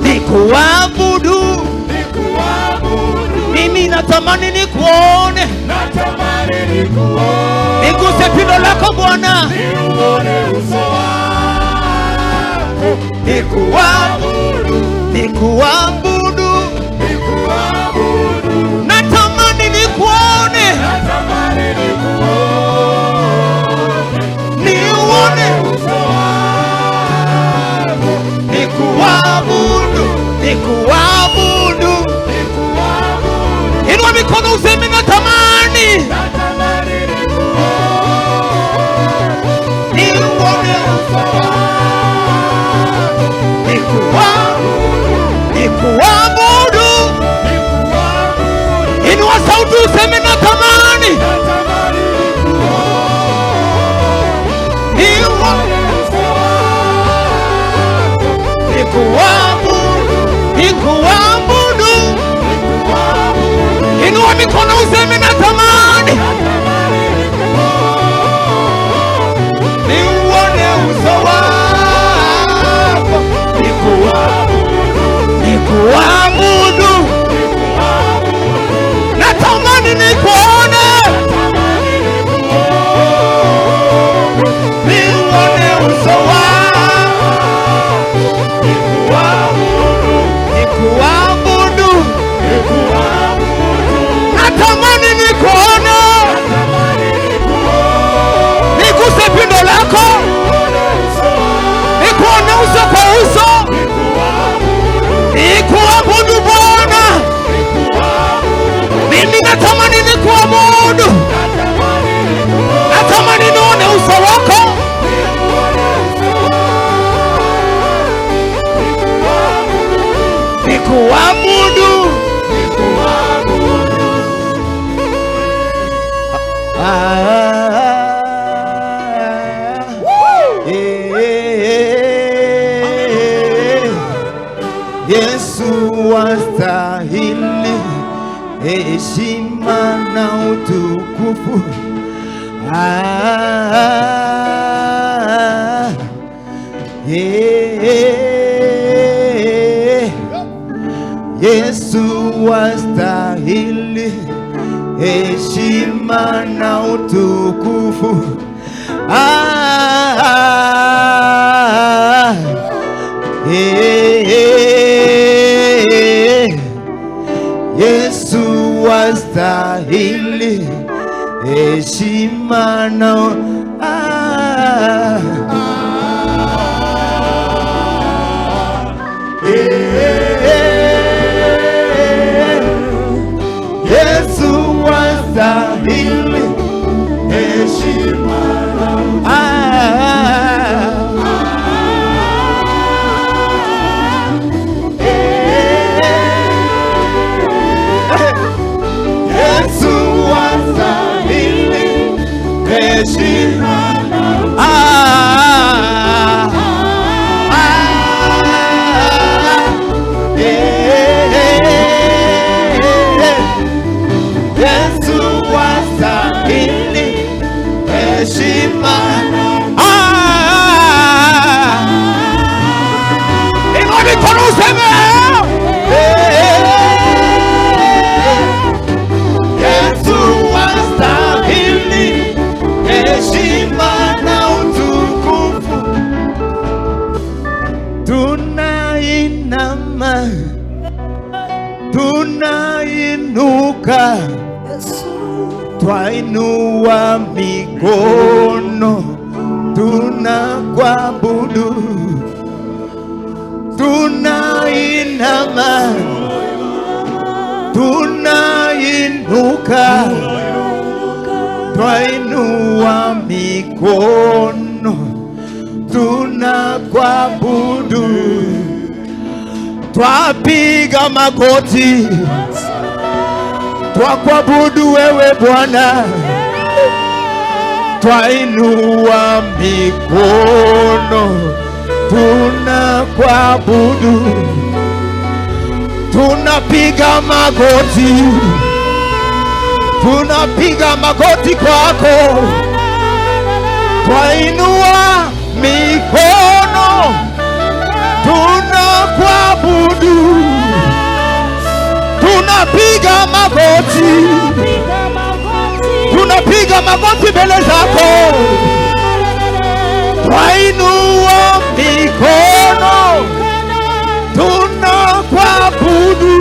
nikuabudu. Mimi natamani nikuone, niguse pindo lako Bwana, nikuabudu. Natamani nikuone, niuone, nikuabudu. Inua mikono useme natamani niuone uso wako, nikuabudu. Inua sauti useme natamani niuone uso wako, nikuabudu. Inua mikono useme natamani niuone uso wako, nikuabudu. Natamani nikuone, niuone uso wako, nikuabudu. Natamani nikuone, niguse pindo lako, nikuone uso kwa uso, nikuabudu Bwana. Mimi natamani nikuabudu, natamani nione uso wako, nikuabudu. Yesu wastahili heshima na utukufu. Yesu wastahili heshima na utukufu. Yesu wastahili heshima na Yesu wastahili heshima Yesu wastahili heshima tunainuka, twainua mikono, tunakuabudu, tunainama, tunainuka, twainua mikono, tunakuabudu, twapiga magoti, twakuabudu wewe Bwana, twainua mikono, tunakuabudu, tunapiga magoti kwako, twainua mikono, kuabudu, tunapiga magoti, tunapiga magoti mbele zako, twainua mikono, tunakuabudu,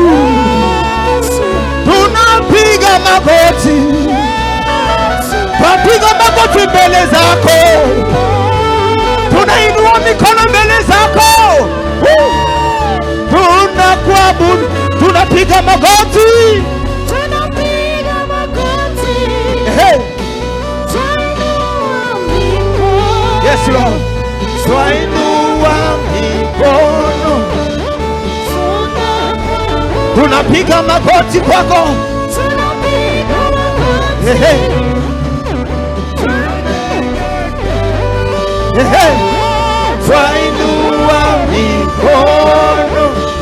tunapiga magoti, twapiga magoti mbele zako, tunainua mikono mbele zako, tunakuabudu, tunapiga magoti, hey. Yes Lord, twainua mikono, tunapiga magoti kwako, hey, hey. Hey, hey.